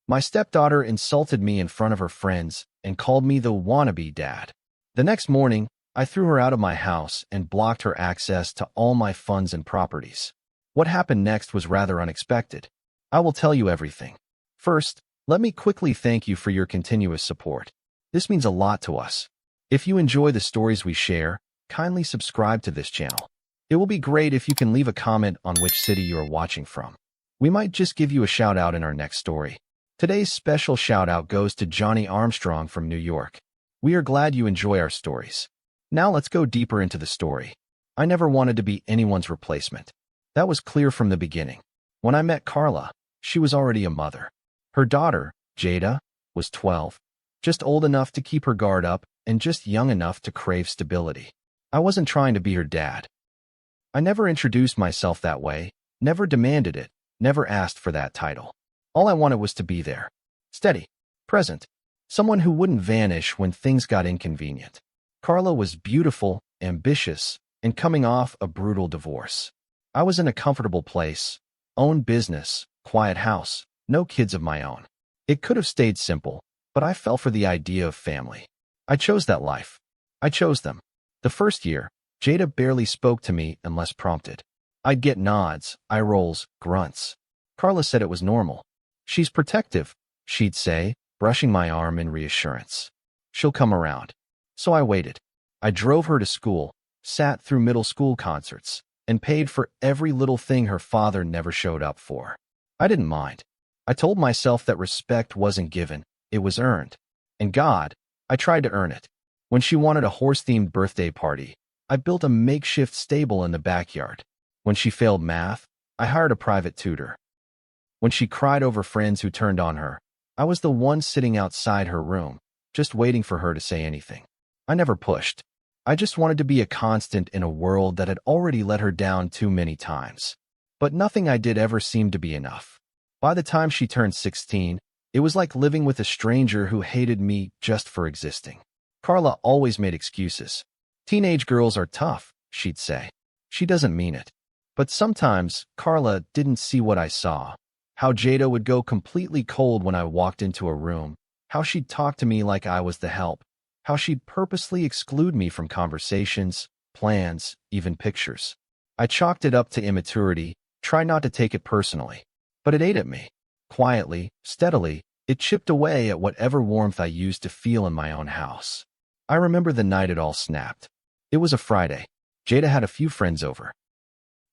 My stepdaughter insulted me in front of her friends and called me the wannabe dad. The next morning, I threw her out of my house and blocked her access to all my funds and properties. What happened next was rather unexpected. I will tell you everything. First, let me quickly thank you for your continuous support. This means a lot to us. If you enjoy the stories we share, kindly subscribe to this channel. It will be great if you can leave a comment on which city you are watching from. We might just give you a shout out in our next story. Today's special shout out goes to Johnny Armstrong from New York. We are glad you enjoy our stories. Now let's go deeper into the story. I never wanted to be anyone's replacement. That was clear from the beginning. When I met Carla, she was already a mother. Her daughter, Jada, was 12, just old enough to keep her guard up and just young enough to crave stability. I wasn't trying to be her dad. I never introduced myself that way, never demanded it, never asked for that title. All I wanted was to be there. Steady. Present. Someone who wouldn't vanish when things got inconvenient. Carla was beautiful, ambitious, and coming off a brutal divorce. I was in a comfortable place, own business, quiet house, no kids of my own. It could have stayed simple, but I fell for the idea of family. I chose that life. I chose them. The first year, Jada barely spoke to me unless prompted. I'd get nods, eye rolls, grunts. Carla said it was normal. She's protective, she'd say, brushing my arm in reassurance. She'll come around. So I waited. I drove her to school, sat through middle school concerts, and paid for every little thing her father never showed up for. I didn't mind. I told myself that respect wasn't given, it was earned. And God, I tried to earn it. When she wanted a horse-themed birthday party, I built a makeshift stable in the backyard. When she failed math, I hired a private tutor. When she cried over friends who turned on her, I was the one sitting outside her room, just waiting for her to say anything. I never pushed. I just wanted to be a constant in a world that had already let her down too many times. But nothing I did ever seemed to be enough. By the time she turned 16, it was like living with a stranger who hated me just for existing. Carla always made excuses. Teenage girls are tough, she'd say. She doesn't mean it. But sometimes, Carla didn't see what I saw. How Jada would go completely cold when I walked into a room. How she'd talk to me like I was the help. How she'd purposely exclude me from conversations, plans, even pictures. I chalked it up to immaturity, tried not to take it personally. But it ate at me. Quietly, steadily, it chipped away at whatever warmth I used to feel in my own house. I remember the night it all snapped. It was a Friday. Jada had a few friends over.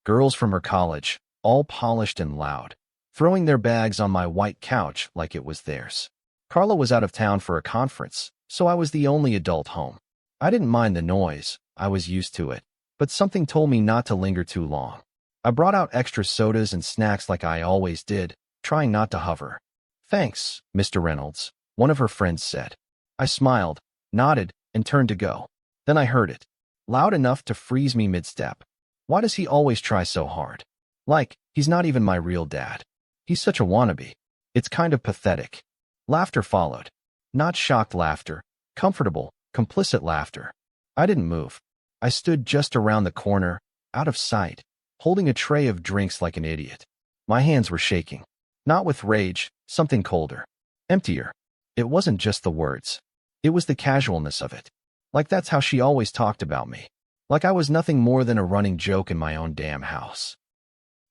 Girls from her college, all polished and loud, throwing their bags on my white couch like it was theirs. Carla was out of town for a conference, so I was the only adult home. I didn't mind the noise, I was used to it, but something told me not to linger too long. I brought out extra sodas and snacks like I always did, trying not to hover. "Thanks, Mr. Reynolds," one of her friends said. I smiled, nodded, and turned to go. Then I heard it, loud enough to freeze me mid-step. Why does he always try so hard? Like, he's not even my real dad. He's such a wannabe. It's kind of pathetic. Laughter followed. Not shocked laughter, comfortable, complicit laughter. I didn't move. I stood just around the corner, out of sight, holding a tray of drinks like an idiot. My hands were shaking. Not with rage, something colder. Emptier. It wasn't just the words. It was the casualness of it. Like that's how she always talked about me. Like I was nothing more than a running joke in my own damn house.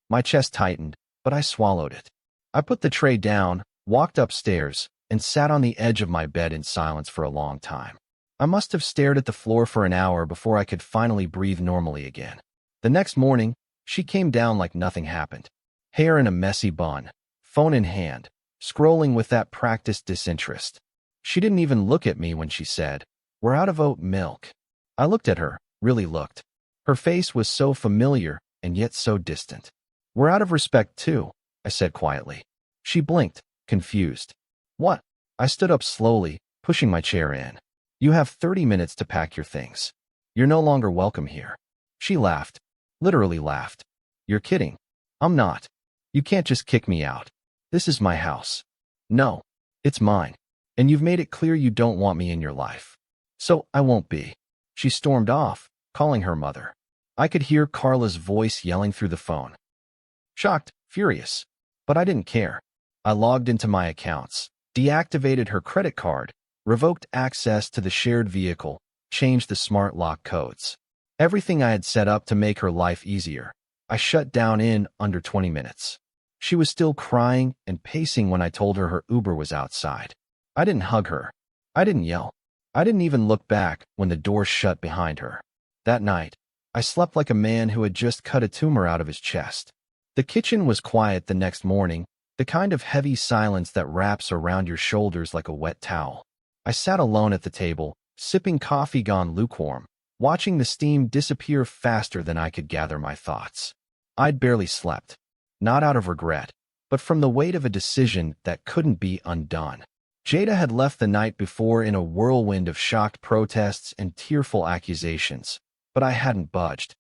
My chest tightened, but I swallowed it. I put the tray down, walked upstairs, and sat on the edge of my bed in silence for a long time. I must have stared at the floor for an hour before I could finally breathe normally again. The next morning, she came down like nothing happened. Hair in a messy bun, phone in hand, scrolling with that practiced disinterest. She didn't even look at me when she said, "We're out of oat milk." I looked at her, really looked. Her face was so familiar and yet so distant. "We're out of respect too," I said quietly. She blinked, confused. "What?" I stood up slowly, pushing my chair in. "You have 30 minutes to pack your things. You're no longer welcome here." She laughed. Literally laughed. "You're kidding." "I'm not. You can't just kick me out. This is my house." "No. It's mine. And you've made it clear you don't want me in your life. So I won't be." She stormed off, calling her mother. I could hear Carla's voice yelling through the phone. Shocked, furious. But I didn't care. I logged into my accounts, deactivated her credit card, revoked access to the shared vehicle, changed the smart lock codes. Everything I had set up to make her life easier, I shut down in under 20 minutes. She was still crying and pacing when I told her Uber was outside. I didn't hug her. I didn't yell. I didn't even look back when the door shut behind her. That night, I slept like a man who had just cut a tumor out of his chest. The kitchen was quiet the next morning, the kind of heavy silence that wraps around your shoulders like a wet towel. I sat alone at the table, sipping coffee gone lukewarm, watching the steam disappear faster than I could gather my thoughts. I'd barely slept. Not out of regret, but from the weight of a decision that couldn't be undone. Jada had left the night before in a whirlwind of shocked protests and tearful accusations, but I hadn't budged.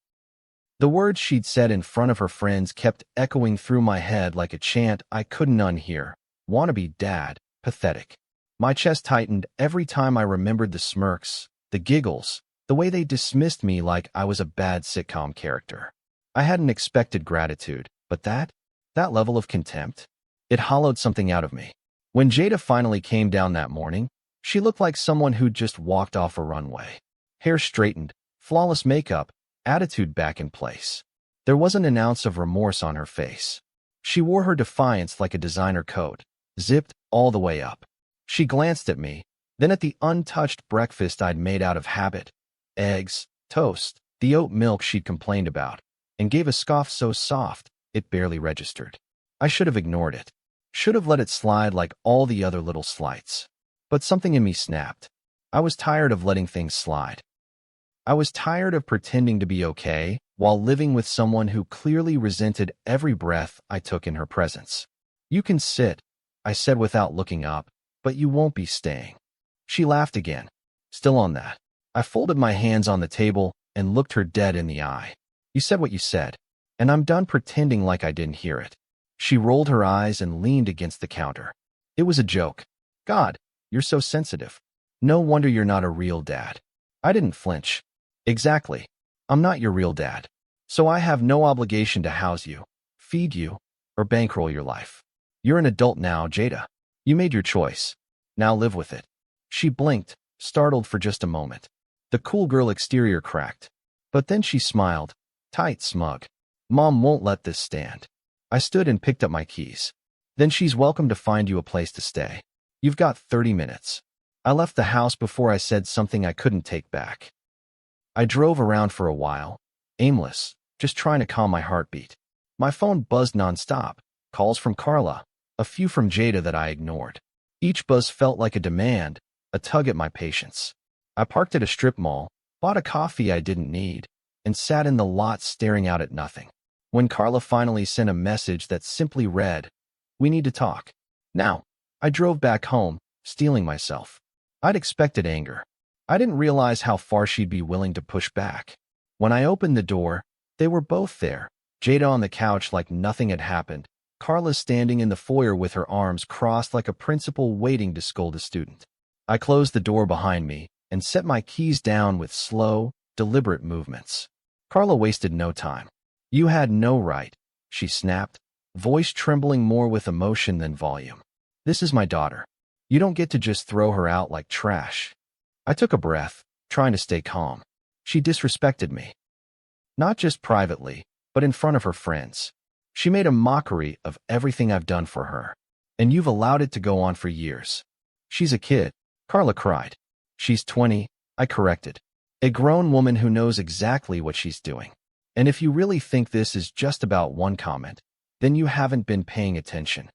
The words she'd said in front of her friends kept echoing through my head like a chant I couldn't unhear. Wannabe dad, pathetic. My chest tightened every time I remembered the smirks, the giggles, the way they dismissed me like I was a bad sitcom character. I hadn't expected gratitude, but that level of contempt, it hollowed something out of me. When Jada finally came down that morning, she looked like someone who'd just walked off a runway. Hair straightened, flawless makeup, attitude back in place. There wasn't an ounce of remorse on her face. She wore her defiance like a designer coat, zipped all the way up. She glanced at me, then at the untouched breakfast I'd made out of habit, eggs, toast, the oat milk she'd complained about, and gave a scoff so soft, it barely registered. I should have ignored it. Should have let it slide like all the other little slights. But something in me snapped. I was tired of letting things slide. I was tired of pretending to be okay while living with someone who clearly resented every breath I took in her presence. You can sit, I said without looking up, but you won't be staying. She laughed again. Still on that. I folded my hands on the table and looked her dead in the eye. You said what you said, and I'm done pretending like I didn't hear it. She rolled her eyes and leaned against the counter. It was a joke. God, you're so sensitive. No wonder you're not a real dad. I didn't flinch. Exactly. I'm not your real dad. So I have no obligation to house you, feed you, or bankroll your life. You're an adult now, Jada. You made your choice. Now live with it. She blinked, startled for just a moment. The cool girl exterior cracked. But then she smiled, tight, smug. Mom won't let this stand. I stood and picked up my keys. Then she's welcome to find you a place to stay. You've got 30 minutes. I left the house before I said something I couldn't take back. I drove around for a while, aimless, just trying to calm my heartbeat. My phone buzzed nonstop, calls from Carla, a few from Jada that I ignored. Each buzz felt like a demand, a tug at my patience. I parked at a strip mall, bought a coffee I didn't need, and sat in the lot staring out at nothing. When Carla finally sent a message that simply read, "We need to talk now," I drove back home, steeling myself. I'd expected anger. I didn't realize how far she'd be willing to push back. When I opened the door, they were both there, Jada on the couch like nothing had happened, Carla standing in the foyer with her arms crossed like a principal waiting to scold a student. I closed the door behind me and set my keys down with slow, deliberate movements. Carla wasted no time. "You had no right," she snapped, voice trembling more with emotion than volume. "This is my daughter. You don't get to just throw her out like trash." I took a breath, trying to stay calm. She disrespected me. Not just privately, but in front of her friends. She made a mockery of everything I've done for her. And you've allowed it to go on for years. "She's a kid," Carla cried. "She's 20, I corrected. A grown woman who knows exactly what she's doing. And if you really think this is just about one comment, then you haven't been paying attention."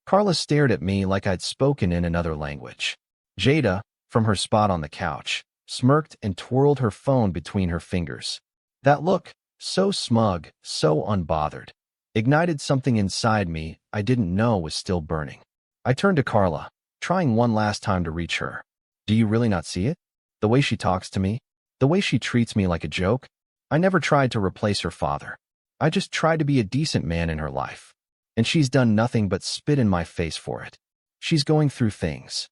Carla stared at me like I'd spoken in another language. Jada, from her spot on the couch, smirked and twirled her phone between her fingers. That look, so smug, so unbothered, ignited something inside me I didn't know was still burning. I turned to Carla, trying one last time to reach her. "Do you really not see it? The way she talks to me? The way she treats me like a joke? I never tried to replace her father. I just tried to be a decent man in her life. And she's done nothing but spit in my face for it. She's going through things."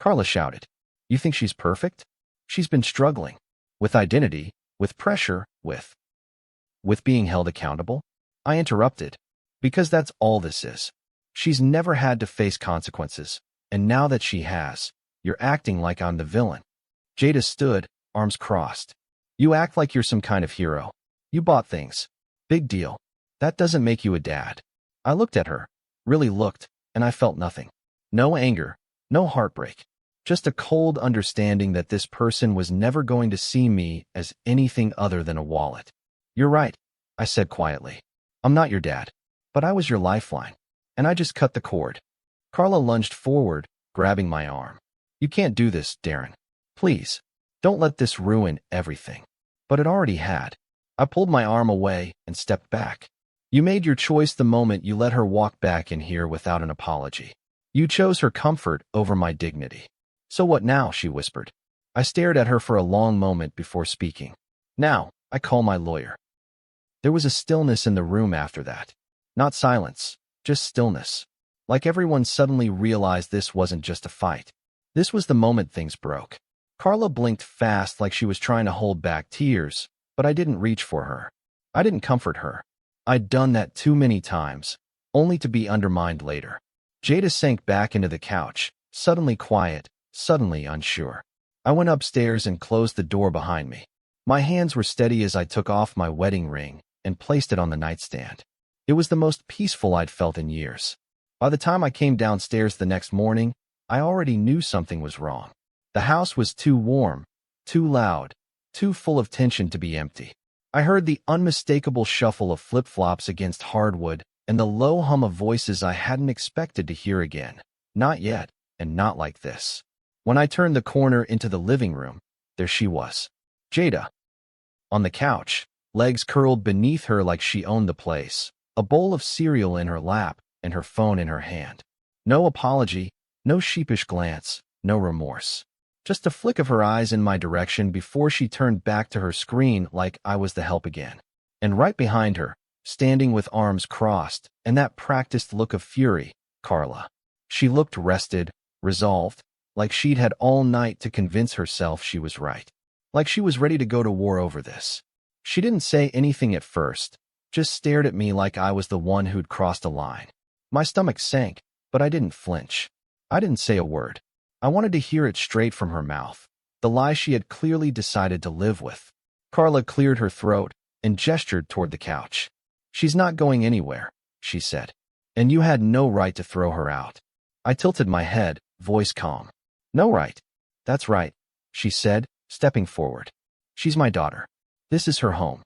Carla shouted. "You think she's perfect? She's been struggling. With identity, with pressure, with being held accountable?" I interrupted. "Because that's all this is. She's never had to face consequences, and now that she has, you're acting like I'm the villain. Jada stood, arms crossed. You act like you're some kind of hero. You bought things. Big deal. That doesn't make you a dad. I looked at her, really looked, and I felt nothing. No anger, no heartbreak. Just a cold understanding that this person was never going to see me as anything other than a wallet. You're right, I said quietly. I'm not your dad, but I was your lifeline. And I just cut the cord. Carla lunged forward, grabbing my arm. You can't do this, Darren. Please, don't let this ruin everything. But it already had. I pulled my arm away and stepped back. You made your choice the moment you let her walk back in here without an apology. You chose her comfort over my dignity. So what now? She whispered. I stared at her for a long moment before speaking. Now, I call my lawyer. There was a stillness in the room after that. Not silence, just stillness. Like everyone suddenly realized this wasn't just a fight. This was the moment things broke. Carla blinked fast like she was trying to hold back tears, but I didn't reach for her. I didn't comfort her. I'd done that too many times, only to be undermined later. Jada sank back into the couch, suddenly quiet, suddenly unsure. I went upstairs and closed the door behind me. My hands were steady as I took off my wedding ring and placed it on the nightstand. It was the most peaceful I'd felt in years. By the time I came downstairs the next morning, I already knew something was wrong. The house was too warm, too loud, too full of tension to be empty. I heard the unmistakable shuffle of flip-flops against hardwood and the low hum of voices I hadn't expected to hear again. Not yet, and not like this. When I turned the corner into the living room, there she was. Jada. On the couch, legs curled beneath her like she owned the place, a bowl of cereal in her lap and her phone in her hand. No apology, no sheepish glance, no remorse. Just a flick of her eyes in my direction before she turned back to her screen like I was the help again. And right behind her, standing with arms crossed and that practiced look of fury, Carla. She looked rested, resolved, like she'd had all night to convince herself she was right. Like she was ready to go to war over this. She didn't say anything at first, just stared at me like I was the one who'd crossed a line. My stomach sank, but I didn't flinch. I didn't say a word. I wanted to hear it straight from her mouth, the lie she had clearly decided to live with. Carla cleared her throat and gestured toward the couch. She's not going anywhere, she said. And you had no right to throw her out. I tilted my head, voice calm. No right. That's right, she said, stepping forward. She's my daughter. This is her home.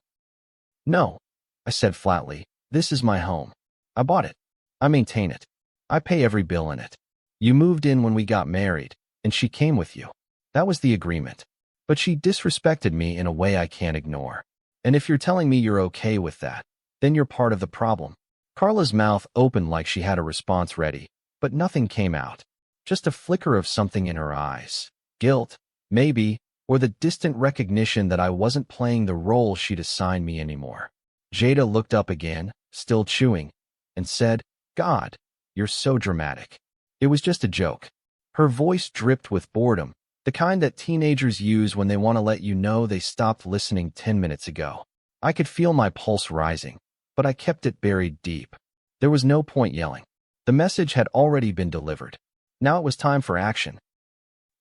No, I said flatly, this is my home. I bought it. I maintain it. I pay every bill in it. You moved in when we got married, and she came with you. That was the agreement. But she disrespected me in a way I can't ignore. And if you're telling me you're okay with that, then you're part of the problem. Carla's mouth opened like she had a response ready, but nothing came out. Just a flicker of something in her eyes. Guilt, maybe, or the distant recognition that I wasn't playing the role she'd assigned me anymore. Jada looked up again, still chewing, and said, God, you're so dramatic. It was just a joke. Her voice dripped with boredom, the kind that teenagers use when they want to let you know they stopped listening 10 minutes ago. I could feel my pulse rising, but I kept it buried deep. There was no point yelling. The message had already been delivered. Now it was time for action.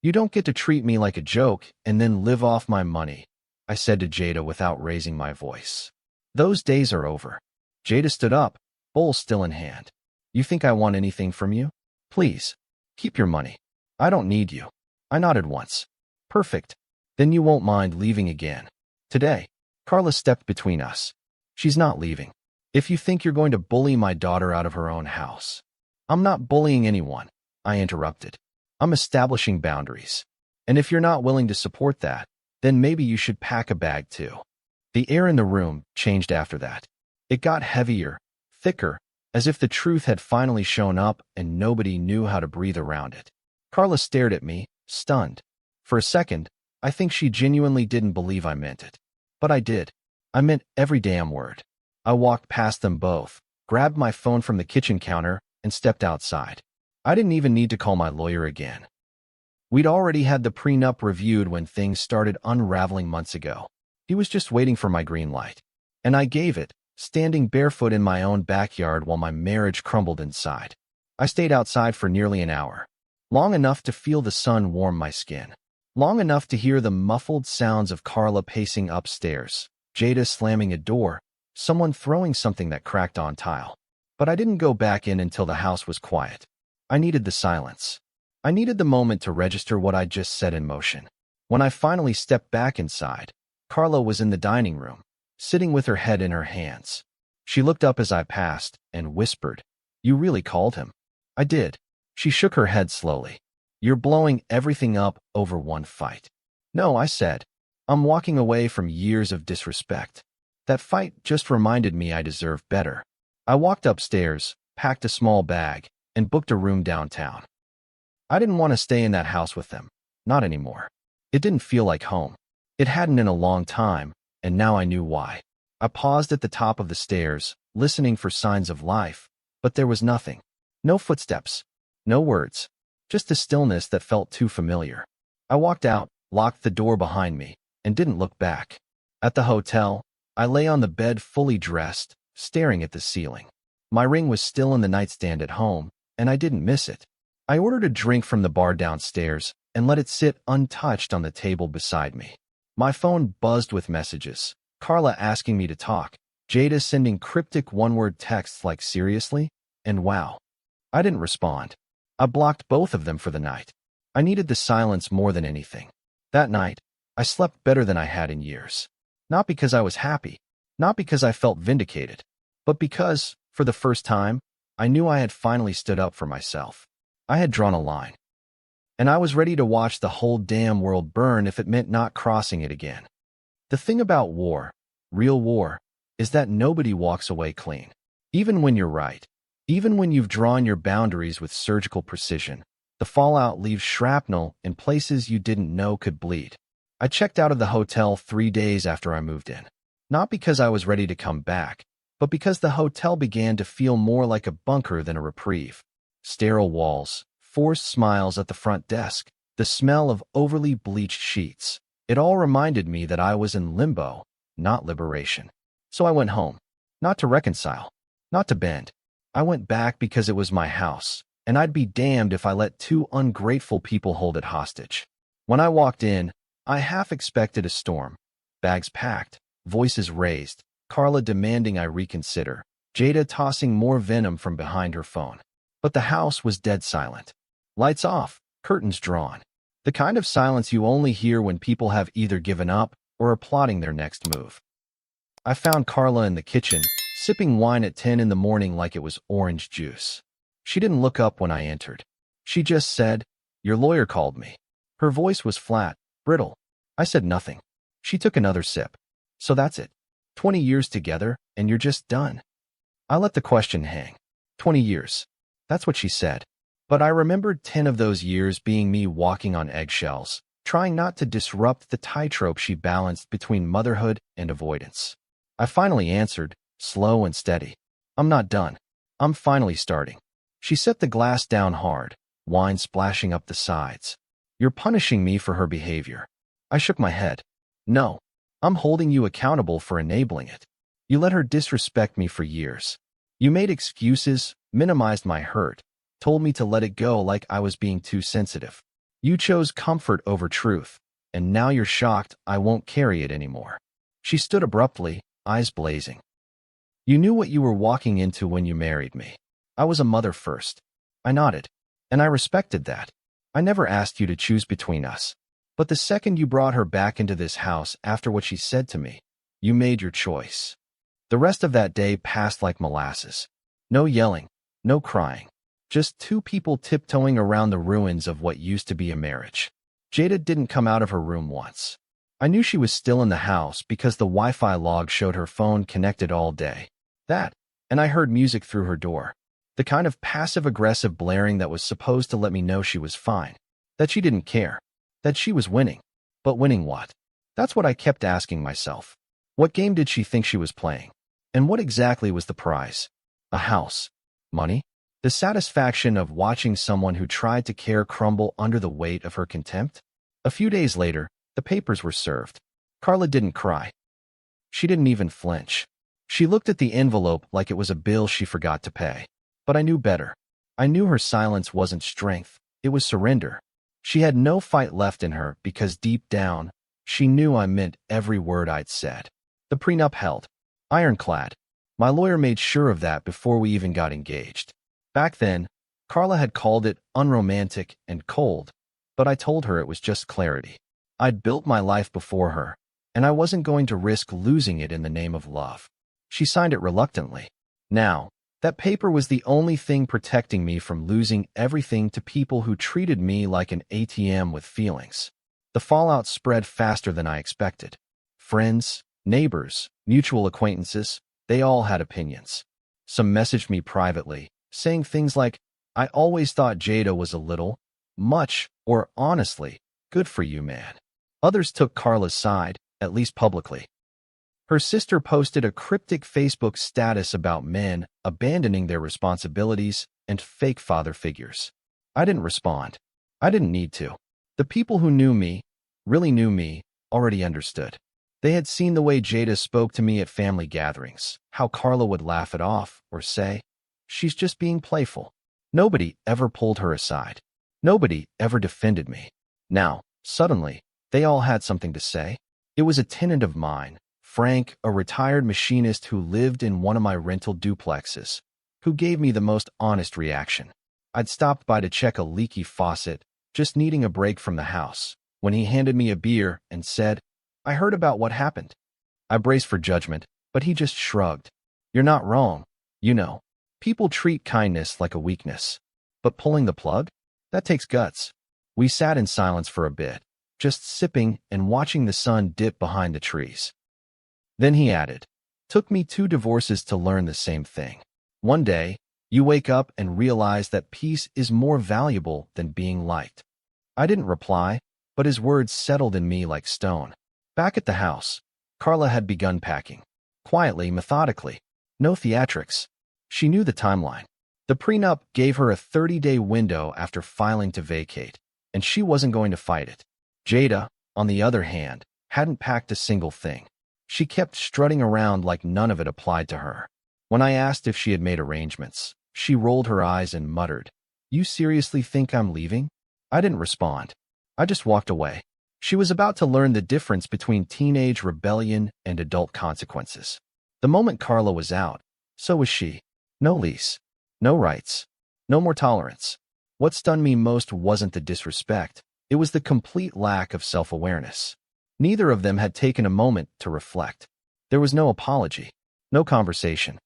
You don't get to treat me like a joke and then live off my money, I said to Jada without raising my voice. Those days are over. Jada stood up, bowl still in hand. You think I want anything from you? Please, keep your money. I don't need you. I nodded once. Perfect. Then you won't mind leaving again. Today. Carla stepped between us. She's not leaving. If you think you're going to bully my daughter out of her own house. I'm not bullying anyone, I interrupted. I'm establishing boundaries. And if you're not willing to support that, then maybe you should pack a bag too. The air in the room changed after that. It got heavier, thicker, as if the truth had finally shown up and nobody knew how to breathe around it. Carla stared at me, stunned. For a second, I think she genuinely didn't believe I meant it. But I did. I meant every damn word. I walked past them both, grabbed my phone from the kitchen counter, and stepped outside. I didn't even need to call my lawyer again. We'd already had the prenup reviewed when things started unraveling months ago. He was just waiting for my green light. And I gave it, standing barefoot in my own backyard while my marriage crumbled inside. I stayed outside for nearly an hour, long enough to feel the sun warm my skin, long enough to hear the muffled sounds of Carla pacing upstairs, Jada slamming a door, someone throwing something that cracked on tile. But I didn't go back in until the house was quiet. I needed the silence. I needed the moment to register what I'd just set in motion. When I finally stepped back inside, Carla was in the dining room, sitting with her head in her hands. She looked up as I passed and whispered, "You really called him?" I did. She shook her head slowly. "You're blowing everything up over one fight." "No," I said. "I'm walking away from years of disrespect. That fight just reminded me I deserve better." I walked upstairs, packed a small bag, and booked a room downtown. I didn't want to stay in that house with them. Not anymore. It didn't feel like home. It hadn't in a long time, and now I knew why. I paused at the top of the stairs, listening for signs of life, but there was nothing. No footsteps. No words. Just a stillness that felt too familiar. I walked out, locked the door behind me, and didn't look back. At the hotel, I lay on the bed fully dressed, staring at the ceiling. My ring was still in the nightstand at home, and I didn't miss it. I ordered a drink from the bar downstairs and let it sit untouched on the table beside me. My phone buzzed with messages. Carla asking me to talk, Jada sending cryptic one-word texts like "seriously?" and "wow." I didn't respond. I blocked both of them for the night. I needed the silence more than anything. That night, I slept better than I had in years. Not because I was happy, not because I felt vindicated, but because, for the first time, I knew I had finally stood up for myself. I had drawn a line. And I was ready to watch the whole damn world burn if it meant not crossing it again. The thing about war, real war, is that nobody walks away clean. Even when you're right, even when you've drawn your boundaries with surgical precision, the fallout leaves shrapnel in places you didn't know could bleed. I checked out of the hotel 3 days after I moved in. Not because I was ready to come back, but because the hotel began to feel more like a bunker than a reprieve. Sterile walls, forced smiles at the front desk, the smell of overly bleached sheets. It all reminded me that I was in limbo, not liberation. So I went home. Not to reconcile. Not to bend. I went back because it was my house, and I'd be damned if I let two ungrateful people hold it hostage. When I walked in, I half expected a storm. Bags packed, voices raised, Carla demanding I reconsider, Jada tossing more venom from behind her phone. But the house was dead silent. Lights off, curtains drawn. The kind of silence you only hear when people have either given up or are plotting their next move. I found Carla in the kitchen, sipping wine at 10 in the morning like it was orange juice. She didn't look up when I entered. She just said, "Your lawyer called me." Her voice was flat, brittle. I said nothing. She took another sip. "So that's it. 20 years together, and you're just done?" I let the question hang. 20 years. That's what she said. But I remembered 10 of those years being me walking on eggshells, trying not to disrupt the tightrope she balanced between motherhood and avoidance. I finally answered, slow and steady, "I'm not done. I'm finally starting." She set the glass down hard, wine splashing up the sides. "You're punishing me for her behavior." I shook my head. "No. I'm holding you accountable for enabling it. You let her disrespect me for years. You made excuses, minimized my hurt, told me to let it go like I was being too sensitive. You chose comfort over truth, and now you're shocked I won't carry it anymore." She stood abruptly, eyes blazing. "You knew what you were walking into when you married me. I was a mother first." I nodded, and I respected that. "I never asked you to choose between us. But the second you brought her back into this house after what she said to me, you made your choice." The rest of that day passed like molasses. No yelling, no crying. Just two people tiptoeing around the ruins of what used to be a marriage. Jada didn't come out of her room once. I knew she was still in the house because the Wi-Fi log showed her phone connected all day. That, and I heard music through her door. The kind of passive-aggressive blaring that was supposed to let me know she was fine. That she didn't care. That she was winning. But winning what? That's what I kept asking myself. What game did she think she was playing? And what exactly was the prize? A house? Money? The satisfaction of watching someone who tried to care crumble under the weight of her contempt? A few days later, the papers were served. Carla didn't cry. She didn't even flinch. She looked at the envelope like it was a bill she forgot to pay. But I knew better. I knew her silence wasn't strength, it was surrender. She had no fight left in her because deep down, she knew I meant every word I'd said. The prenup held. Ironclad. My lawyer made sure of that before we even got engaged. Back then, Carla had called it unromantic and cold, but I told her it was just clarity. I'd built my life before her, and I wasn't going to risk losing it in the name of love. She signed it reluctantly. Now, that paper was the only thing protecting me from losing everything to people who treated me like an ATM with feelings. The fallout spread faster than I expected. Friends, neighbors, mutual acquaintances, they all had opinions. Some messaged me privately, saying things like, "I always thought Jada was a little, much, or honestly, good for you, man." Others took Carla's side, at least publicly. Her sister posted a cryptic Facebook status about men abandoning their responsibilities and fake father figures. I didn't respond. I didn't need to. The people who knew me, really knew me, already understood. They had seen the way Jada spoke to me at family gatherings, how Carla would laugh it off or say, "She's just being playful." Nobody ever pulled her aside. Nobody ever defended me. Now, suddenly, they all had something to say. It was a tenant of mine, Frank, a retired machinist who lived in one of my rental duplexes, who gave me the most honest reaction. I'd stopped by to check a leaky faucet, just needing a break from the house, when he handed me a beer and said, "I heard about what happened." I braced for judgment, but he just shrugged. "You're not wrong. You know, people treat kindness like a weakness. But pulling the plug? That takes guts." We sat in silence for a bit, just sipping and watching the sun dip behind the trees. Then he added, "Took me 2 divorces to learn the same thing. One day, you wake up and realize that peace is more valuable than being liked." I didn't reply, but his words settled in me like stone. Back at the house, Carla had begun packing. Quietly, methodically. No theatrics. She knew the timeline. The prenup gave her a 30-day window after filing to vacate, and she wasn't going to fight it. Jada, on the other hand, hadn't packed a single thing. She kept strutting around like none of it applied to her. When I asked if she had made arrangements, she rolled her eyes and muttered, "You seriously think I'm leaving?" I didn't respond. I just walked away. She was about to learn the difference between teenage rebellion and adult consequences. The moment Carla was out, so was she. No lease. No rights. No more tolerance. What stunned me most wasn't the disrespect. It was the complete lack of self-awareness. Neither of them had taken a moment to reflect. There was no apology. No conversation.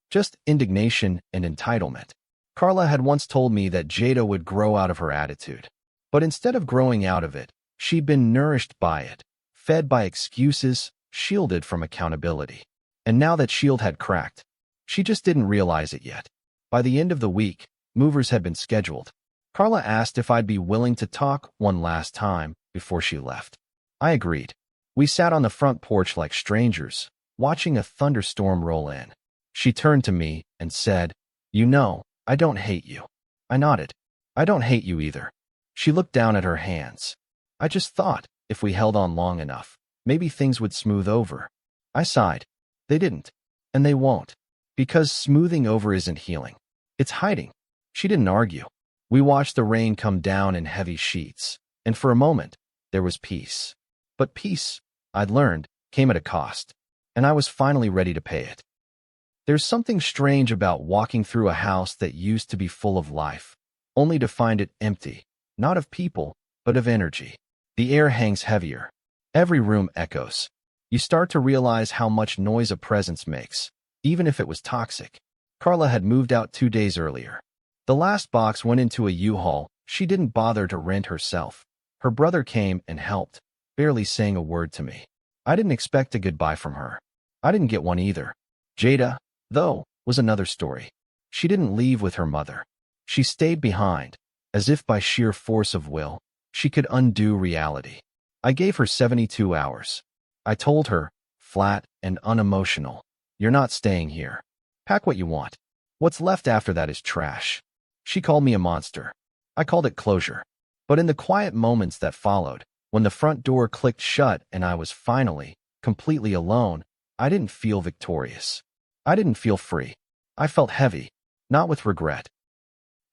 Just indignation and entitlement. Carla had once told me that Jada would grow out of her attitude. But instead of growing out of it, she'd been nourished by it, fed by excuses, shielded from accountability. And now that shield had cracked, she just didn't realize it yet. By the end of the week, movers had been scheduled. Carla asked if I'd be willing to talk one last time before she left. I agreed. We sat on the front porch like strangers, watching a thunderstorm roll in. She turned to me and said, "You know, I don't hate you." I nodded. "I don't hate you either." She looked down at her hands. "I just thought, if we held on long enough, maybe things would smooth over." I sighed. They didn't. And they won't. Because smoothing over isn't healing. It's hiding. She didn't argue. We watched the rain come down in heavy sheets, and for a moment, there was peace. But peace, I'd learned, came at a cost, and I was finally ready to pay it. There's something strange about walking through a house that used to be full of life, only to find it empty, not of people, but of energy. The air hangs heavier. Every room echoes. You start to realize how much noise a presence makes, even if it was toxic. Carla had moved out 2 days earlier. The last box went into a U-Haul. She didn't bother to rent herself. Her brother came and helped, barely saying a word to me. I didn't expect a goodbye from her. I didn't get one either. Jada, though, was another story. She didn't leave with her mother. She stayed behind, as if by sheer force of will, she could undo reality. I gave her 72 hours. I told her, flat and unemotional, "You're not staying here. Pack what you want. What's left after that is trash." She called me a monster. I called it closure. But in the quiet moments that followed, when the front door clicked shut and I was finally, completely alone, I didn't feel victorious. I didn't feel free. I felt heavy, not with regret,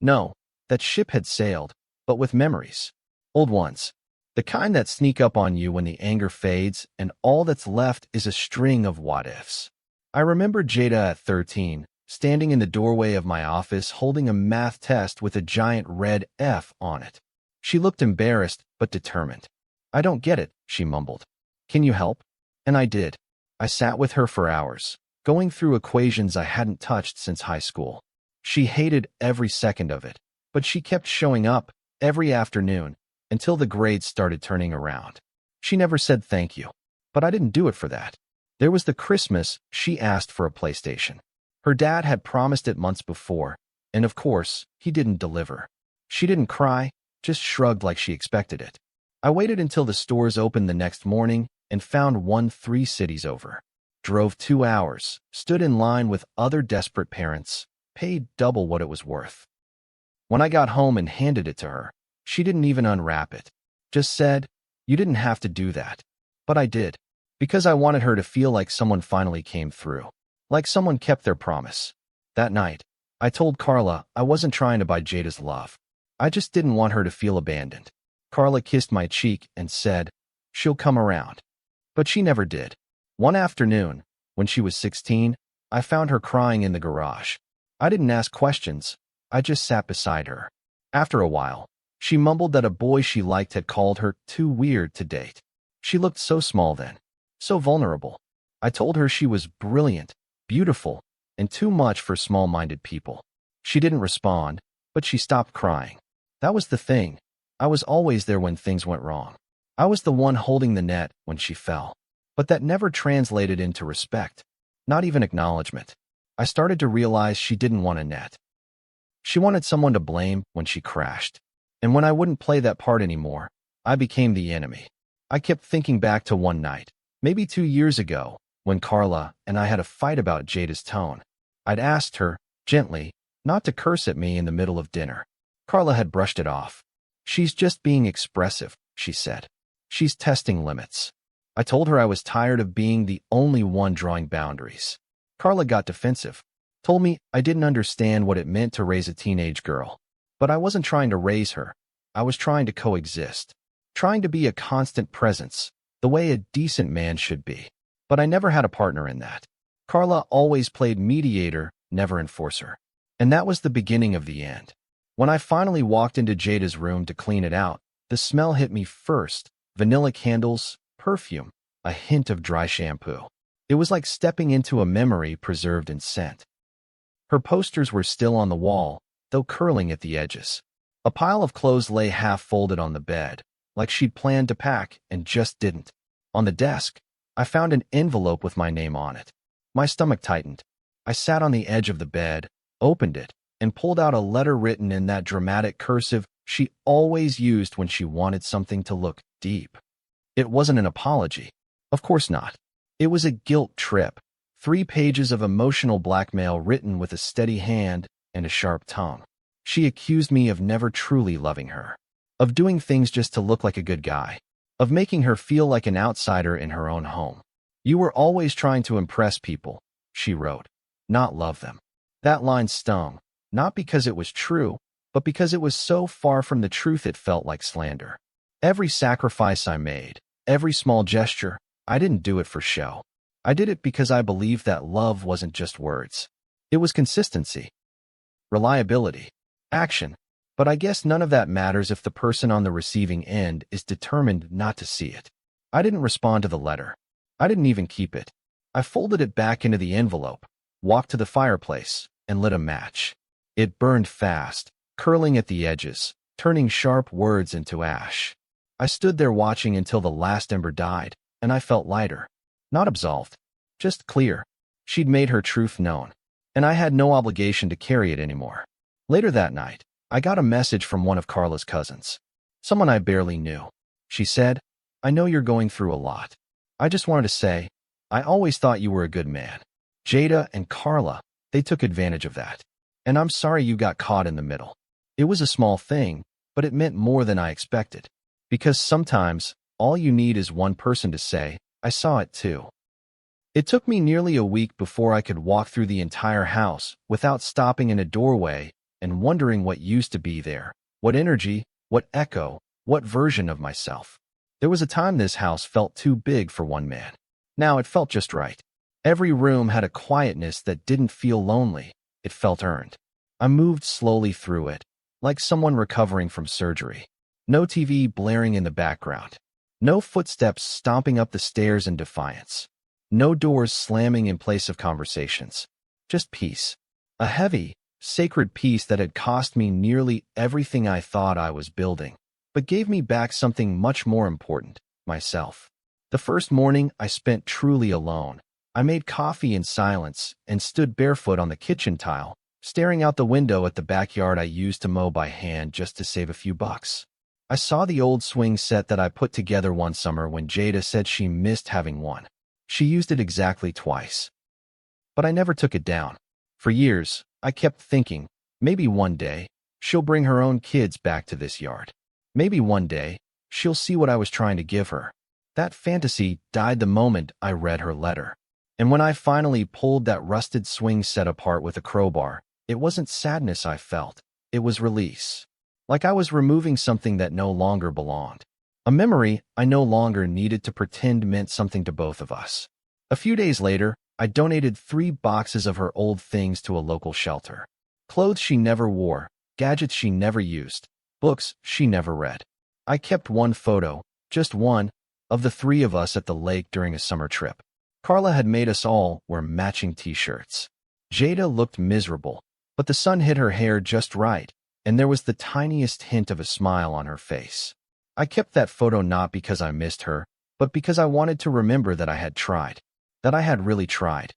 No, that ship had sailed, but with memories. Old ones. The kind that sneak up on you when the anger fades and all that's left is a string of what-ifs. I remember Jada at 13, standing in the doorway of my office holding a math test with a giant red F on it. She looked embarrassed but determined. "I don't get it," she mumbled. "Can you help?" And I did. I sat with her for hours, going through equations I hadn't touched since high school. She hated every second of it, but she kept showing up every afternoon until the grades started turning around. She never said thank you, but I didn't do it for that. There was the Christmas she asked for a PlayStation. Her dad had promised it months before, and of course, he didn't deliver. She didn't cry, just shrugged like she expected it. I waited until the stores opened the next morning and found one 3 cities over. Drove 2 hours, stood in line with other desperate parents, paid double what it was worth. When I got home and handed it to her, she didn't even unwrap it. Just said, "You didn't have to do that." But I did, because I wanted her to feel like someone finally came through, like someone kept their promise. That night, I told Carla I wasn't trying to buy Jada's love. I just didn't want her to feel abandoned. Carla kissed my cheek and said, "She'll come around." But she never did. One afternoon, when she was 16, I found her crying in the garage. I didn't ask questions, I just sat beside her. After a while, she mumbled that a boy she liked had called her too weird to date. She looked so small then, so vulnerable. I told her she was brilliant, beautiful, and too much for small-minded people. She didn't respond, but she stopped crying. That was the thing. I was always there when things went wrong. I was the one holding the net when she fell. But that never translated into respect, not even acknowledgement. I started to realize she didn't want a net. She wanted someone to blame when she crashed. And when I wouldn't play that part anymore, I became the enemy. I kept thinking back to one night, maybe 2 years ago, when Carla and I had a fight about Jada's tone. I'd asked her, gently, not to curse at me in the middle of dinner. Carla had brushed it off. "She's just being expressive," she said. "She's testing limits." I told her I was tired of being the only one drawing boundaries. Carla got defensive, told me I didn't understand what it meant to raise a teenage girl. But I wasn't trying to raise her. I was trying to coexist, trying to be a constant presence, the way a decent man should be. But I never had a partner in that. Carla always played mediator, never enforcer. And that was the beginning of the end. When I finally walked into Jada's room to clean it out, the smell hit me first. Vanilla candles, perfume, a hint of dry shampoo. It was like stepping into a memory preserved in scent. Her posters were still on the wall, though curling at the edges. A pile of clothes lay half-folded on the bed, like she'd planned to pack and just didn't. On the desk, I found an envelope with my name on it. My stomach tightened. I sat on the edge of the bed, opened it, and pulled out a letter written in that dramatic cursive she always used when she wanted something to look deep. It wasn't an apology. Of course not. It was a guilt trip. 3 pages of emotional blackmail written with a steady hand and a sharp tongue. She accused me of never truly loving her, of doing things just to look like a good guy, of making her feel like an outsider in her own home. "You were always trying to impress people," she wrote, "not love them." That line stung, not because it was true, but because it was so far from the truth it felt like slander. Every sacrifice I made, every small gesture, I didn't do it for show. I did it because I believed that love wasn't just words. It was consistency, reliability, action. But I guess none of that matters if the person on the receiving end is determined not to see it. I didn't respond to the letter. I didn't even keep it. I folded it back into the envelope, walked to the fireplace, and lit a match. It burned fast, curling at the edges, turning sharp words into ash. I stood there watching until the last ember died, and I felt lighter. Not absolved, just clear. She'd made her truth known, and I had no obligation to carry it anymore. Later that night, I got a message from one of Carla's cousins, someone I barely knew. She said, "I know you're going through a lot. I just wanted to say, I always thought you were a good man. Jada and Carla, they took advantage of that. And I'm sorry you got caught in the middle." It was a small thing, but it meant more than I expected. Because sometimes, all you need is one person to say, "I saw it too." It took me nearly a week before I could walk through the entire house without stopping in a doorway and wondering what used to be there, what energy, what echo, what version of myself. There was a time this house felt too big for one man. Now it felt just right. Every room had a quietness that didn't feel lonely. It felt earned. I moved slowly through it, like someone recovering from surgery. No TV blaring in the background. No footsteps stomping up the stairs in defiance. No doors slamming in place of conversations. Just peace. A heavy, sacred peace that had cost me nearly everything I thought I was building, but gave me back something much more important, myself. The first morning I spent truly alone. I made coffee in silence and stood barefoot on the kitchen tile, staring out the window at the backyard I used to mow by hand just to save a few bucks. I saw the old swing set that I put together one summer when Jada said she missed having one. She used it exactly twice. But I never took it down. For years, I kept thinking, maybe one day, she'll bring her own kids back to this yard. Maybe one day, she'll see what I was trying to give her. That fantasy died the moment I read her letter. And when I finally pulled that rusted swing set apart with a crowbar, it wasn't sadness I felt. It was release. Like I was removing something that no longer belonged. A memory I no longer needed to pretend meant something to both of us. A few days later, I donated 3 boxes of her old things to a local shelter. Clothes she never wore, gadgets she never used, books she never read. I kept one photo, just one, of the 3 of us at the lake during a summer trip. Carla had made us all wear matching t-shirts. Jada looked miserable, but the sun hit her hair just right, and there was the tiniest hint of a smile on her face. I kept that photo not because I missed her, but because I wanted to remember that I had tried. That I had really tried.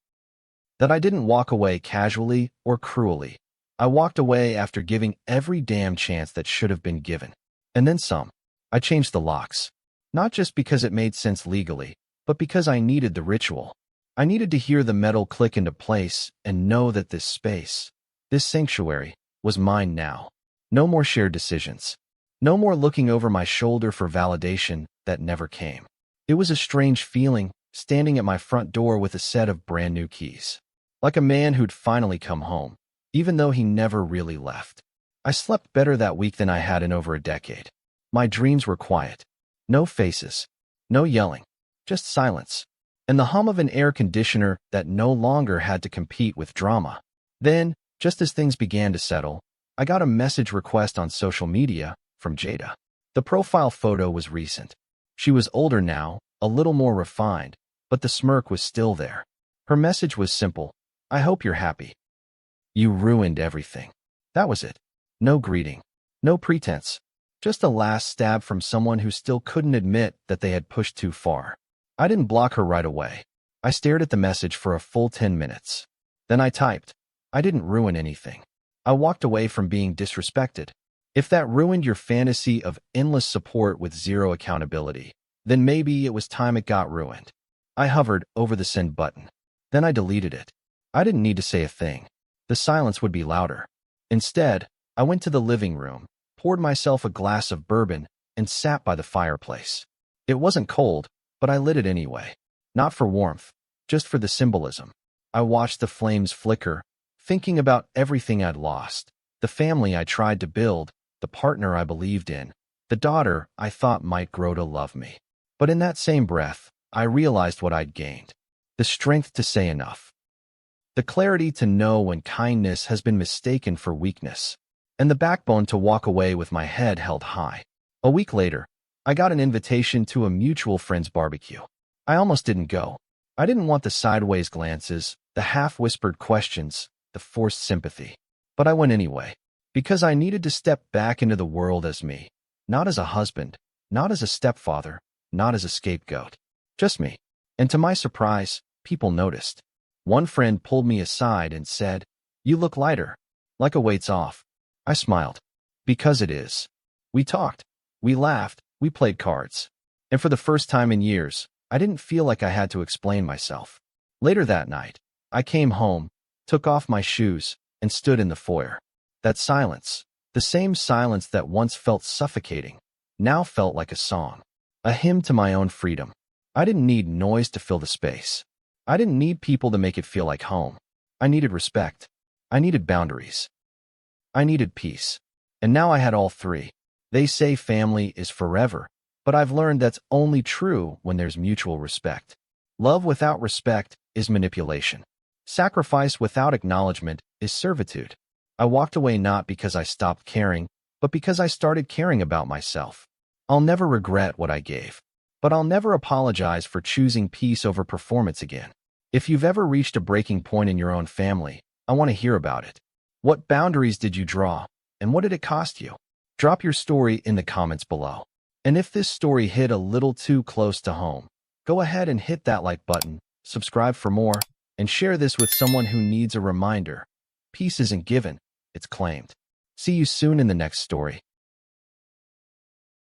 That I didn't walk away casually or cruelly. I walked away after giving every damn chance that should have been given. And then some. I changed the locks. Not just because it made sense legally, but because I needed the ritual. I needed to hear the metal click into place and know that this space, this sanctuary, was mine now. No more shared decisions. No more looking over my shoulder for validation that never came. It was a strange feeling, standing at my front door with a set of brand new keys. Like a man who'd finally come home, even though he never really left. I slept better that week than I had in over a decade. My dreams were quiet. No faces. No yelling. Just silence. And the hum of an air conditioner that no longer had to compete with drama. Then, just as things began to settle, I got a message request on social media from Jada. The profile photo was recent. She was older now, a little more refined, but the smirk was still there. Her message was simple. I hope you're happy. You ruined everything. That was it. No greeting. No pretense. Just a last stab from someone who still couldn't admit that they had pushed too far. I didn't block her right away. I stared at the message for a full 10 minutes. Then I typed. I didn't ruin anything. I walked away from being disrespected. If that ruined your fantasy of endless support with zero accountability, then maybe it was time it got ruined. I hovered over the send button. Then I deleted it. I didn't need to say a thing. The silence would be louder. Instead, I went to the living room, poured myself a glass of bourbon, and sat by the fireplace. It wasn't cold, but I lit it anyway. Not for warmth, just for the symbolism. I watched the flames flicker, thinking about everything I'd lost. The family I tried to build, the partner I believed in, the daughter I thought might grow to love me. But in that same breath, I realized what I'd gained. The strength to say enough. The clarity to know when kindness has been mistaken for weakness. And the backbone to walk away with my head held high. A week later, I got an invitation to a mutual friend's barbecue. I almost didn't go. I didn't want the sideways glances, the half-whispered questions, the forced sympathy. But I went anyway. Because I needed to step back into the world as me. Not as a husband, not as a stepfather, not as a scapegoat. Just me. And to my surprise, people noticed. One friend pulled me aside and said, "You look lighter. Like a weight's off." I smiled. Because it is. We talked. We laughed. We played cards. And for the first time in years, I didn't feel like I had to explain myself. Later that night, I came home, took off my shoes, and stood in the foyer. That silence, the same silence that once felt suffocating, now felt like a song. A hymn to my own freedom. I didn't need noise to fill the space. I didn't need people to make it feel like home. I needed respect. I needed boundaries. I needed peace. And now I had all three. They say family is forever, but I've learned that's only true when there's mutual respect. Love without respect is manipulation. Sacrifice without acknowledgement is servitude. I walked away not because I stopped caring, but because I started caring about myself. I'll never regret what I gave, but I'll never apologize for choosing peace over performance again. If you've ever reached a breaking point in your own family, I want to hear about it. What boundaries did you draw, and what did it cost you? Drop your story in the comments below. And if this story hit a little too close to home, go ahead and hit that like button, subscribe for more, and share this with someone who needs a reminder. Peace isn't given, it's claimed. See you soon in the next story.